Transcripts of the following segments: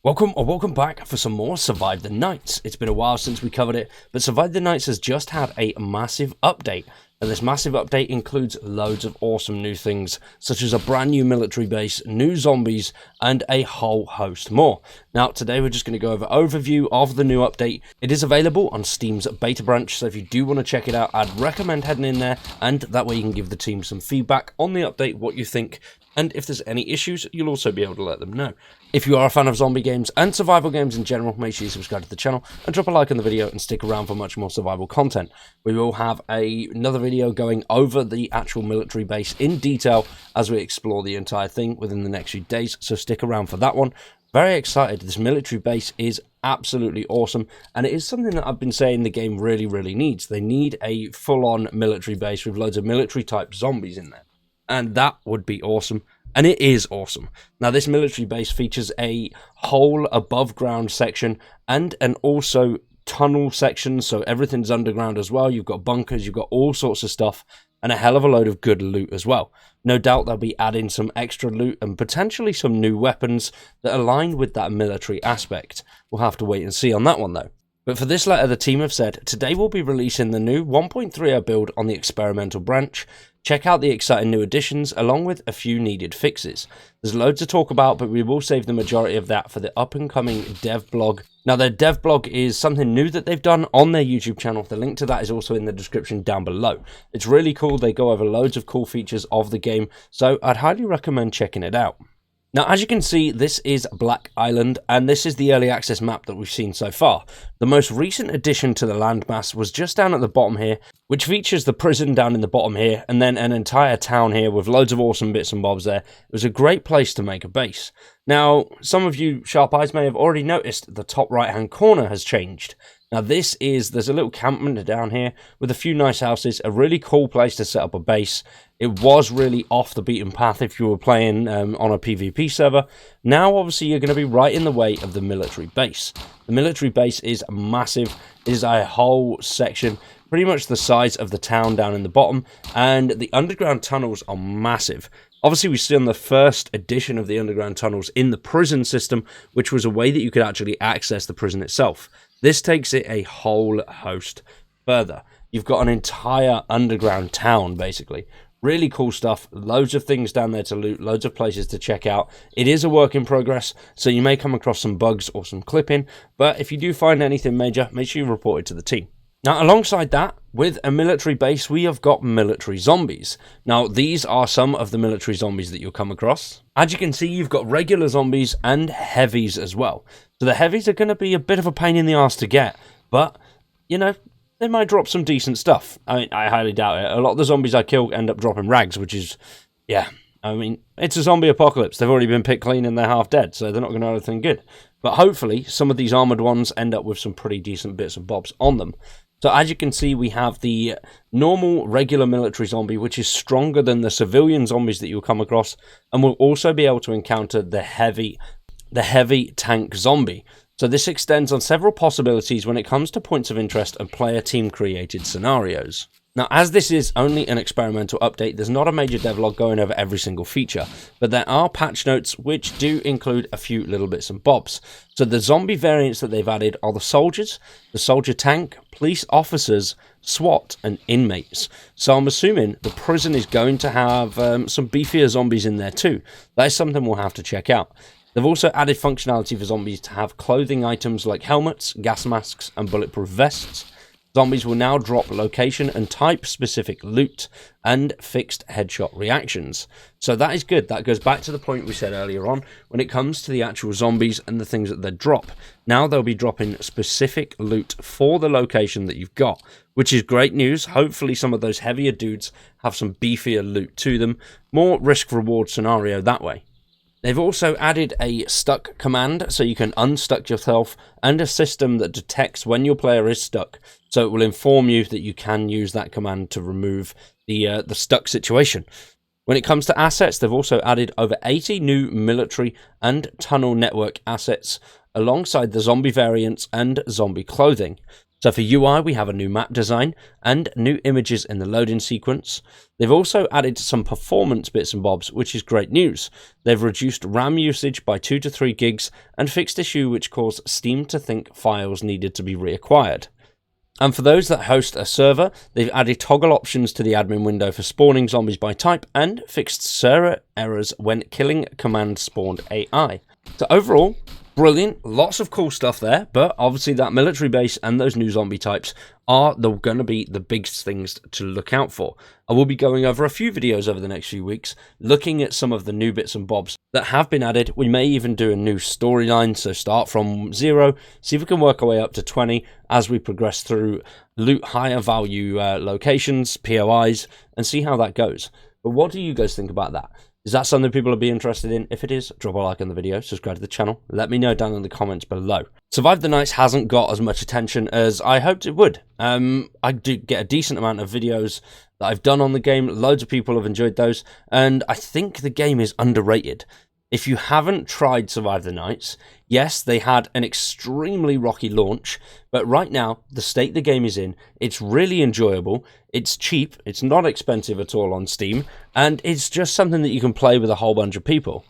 Welcome or welcome back for some more Survive the Nights. It's been a while since we covered it, but Survive the Nights has just had a massive update. And this massive update includes loads of awesome new things, such as a brand new military base, new zombies, and a whole host more. Now, today we're just going to go over an overview of the new update. It is available on Steam's beta branch, so if you do want to check it out, I'd recommend heading in there, and that way you can give the team some feedback on the update, what you think, and if there's any issues, you'll also be able to let them know. If you are a fan of zombie games and survival games in general, make sure you subscribe to the channel and drop a like on the video and stick around for much more survival content. We will have another video going over the actual military base in detail as we explore the entire thing within the next few days, so stick around for that one. Very excited. This military base is absolutely awesome, and it is something that I've been saying the game really needs. They need a full-on military base with loads of military-type zombies in there. And that would be awesome, and it is awesome. Now, this military base features a whole above ground section and an also tunnel section, so everything's underground as well. You've got bunkers, you've got all sorts of stuff, and a hell of a load of good loot as well. No doubt they'll be adding some extra loot and potentially some new weapons that align with that military aspect. We'll have to wait and see on that one though. But for this letter, the team have said, today we'll be releasing the new 1.30 build on the experimental branch. Check out the exciting new additions, along with a few needed fixes. There's loads to talk about, but we will save the majority of that for the up-and-coming dev blog. Now, their dev blog is something new that they've done on their YouTube channel. The link to that is also in the description down below. It's really cool. They go over loads of cool features of the game, so I'd highly recommend checking it out. Now, as you can see, this is Black Island, and this is the early access map that we've seen so far. The most recent addition to the landmass was just down at the bottom here, which features the prison down in the bottom here, and then an entire town here with loads of awesome bits and bobs there. It was a great place to make a base. Now, some of you sharp eyes may have already noticed the top right-hand corner has changed. Now, there's a little campment down here with a few nice houses, a really cool place to set up a base. It was really off the beaten path if you were playing on a PvP server. Now, obviously, you're going to be right in the way of the military base. The military base is massive. It is a whole section, pretty much the size of the town down in the bottom, and the underground tunnels are massive. Obviously, we've seen the first edition of the underground tunnels in the prison system, which was a way that you could actually access the prison itself. This takes it a whole host further. You've got an entire underground town, basically. Really cool stuff. Loads of things down there to loot. Loads of places to check out. It is a work in progress, so you may come across some bugs or some clipping. But if you do find anything major, make sure you report it to the team. Now, alongside that, with a military base, we have got military zombies. Now, these are some of the military zombies that you'll come across. As you can see, you've got regular zombies and heavies as well. So the heavies are going to be a bit of a pain in the arse to get, but, you know, they might drop some decent stuff. I mean, I highly doubt it. A lot of the zombies I kill end up dropping rags, which is, yeah, I mean, it's a zombie apocalypse. They've already been picked clean and they're half dead, so they're not going to have anything good. But hopefully, some of these armoured ones end up with some pretty decent bits and bobs on them. So as you can see, we have the normal regular military zombie, which is stronger than the civilian zombies that you'll come across, and we'll also be able to encounter the heavy tank zombie. So this extends on several possibilities when it comes to points of interest and player team created scenarios. Now, as this is only an experimental update, there's not a major devlog going over every single feature, but there are patch notes which do include a few little bits and bobs. So the zombie variants that they've added are the soldiers, the soldier tank, police officers, SWAT, and inmates. So I'm assuming the prison is going to have some beefier zombies in there too. That is something we'll have to check out. They've also added functionality for zombies to have clothing items like helmets, gas masks, and bulletproof vests. Zombies will now drop location and type specific loot and fixed headshot reactions. So that is good. That goes back to the point we said earlier on when it comes to the actual zombies and the things that they drop. Now they'll be dropping specific loot for the location that you've got, which is great news. Hopefully some of those heavier dudes have some beefier loot to them. More risk-reward scenario that way. They've also added a stuck command, so you can unstuck yourself, and a system that detects when your player is stuck, so it will inform you that you can use that command to remove the stuck situation. When it comes to assets, they've also added over 80 new military and tunnel network assets, alongside the zombie variants and zombie clothing. So for UI, we have a new map design and new images in the loading sequence. They've also added some performance bits and bobs, which is great news. They've reduced RAM usage by 2 to 3 gigs and fixed issue which caused Steam to think files needed to be reacquired. And for those that host a server, they've added toggle options to the admin window for spawning zombies by type and fixed server errors when killing command spawned AI. So overall, brilliant, lots of cool stuff there, but obviously that military base and those new zombie types are going to be the biggest things to look out for. I will be going over a few videos over the next few weeks, looking at some of the new bits and bobs that have been added. We may even do a new storyline, so start from 0, see if we can work our way up to 20 as we progress through, loot higher value locations, POIs, and see how that goes. But what do you guys think about that? Is that something people will be interested in? If it is, drop a like on the video, subscribe to the channel, let me know down in the comments below. Survive the Nights hasn't got as much attention as I hoped it would. I do get a decent amount of videos that I've done on the game, loads of people have enjoyed those, and I think the game is underrated. If you haven't tried Survive the Nights, yes, they had an extremely rocky launch, but right now, the state the game is in, it's really enjoyable, it's cheap, it's not expensive at all on Steam, and it's just something that you can play with a whole bunch of people.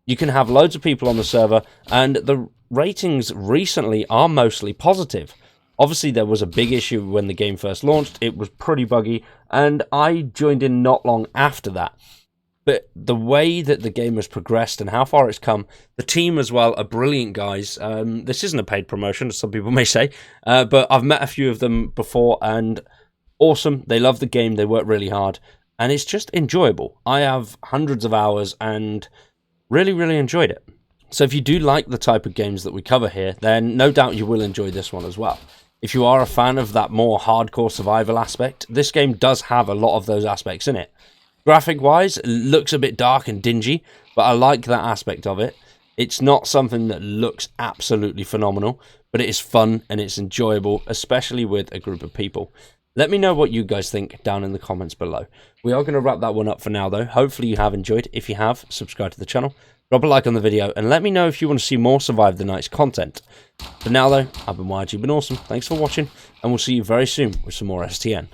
You can have loads of people on the server, and the ratings recently are mostly positive. Obviously, there was a big issue when the game first launched, it was pretty buggy, and I joined in not long after that. But the way that the game has progressed and how far it's come, the team as well are brilliant guys. This isn't a paid promotion, as some people may say, but I've met a few of them before and awesome. They love the game, they work really hard, and it's just enjoyable. I have hundreds of hours and really, really enjoyed it. So if you do like the type of games that we cover here, then no doubt you will enjoy this one as well. If you are a fan of that more hardcore survival aspect, this game does have a lot of those aspects in it. Graphic-wise, it looks a bit dark and dingy, but I like that aspect of it. It's not something that looks absolutely phenomenal, but it is fun and it's enjoyable, especially with a group of people. Let me know what you guys think down in the comments below. We are going to wrap that one up for now, though. Hopefully you have enjoyed. If you have, subscribe to the channel, drop a like on the video, and let me know if you want to see more Survive the Nights content. For now, though, I've been YG, been awesome. Thanks for watching, and we'll see you very soon with some more STN.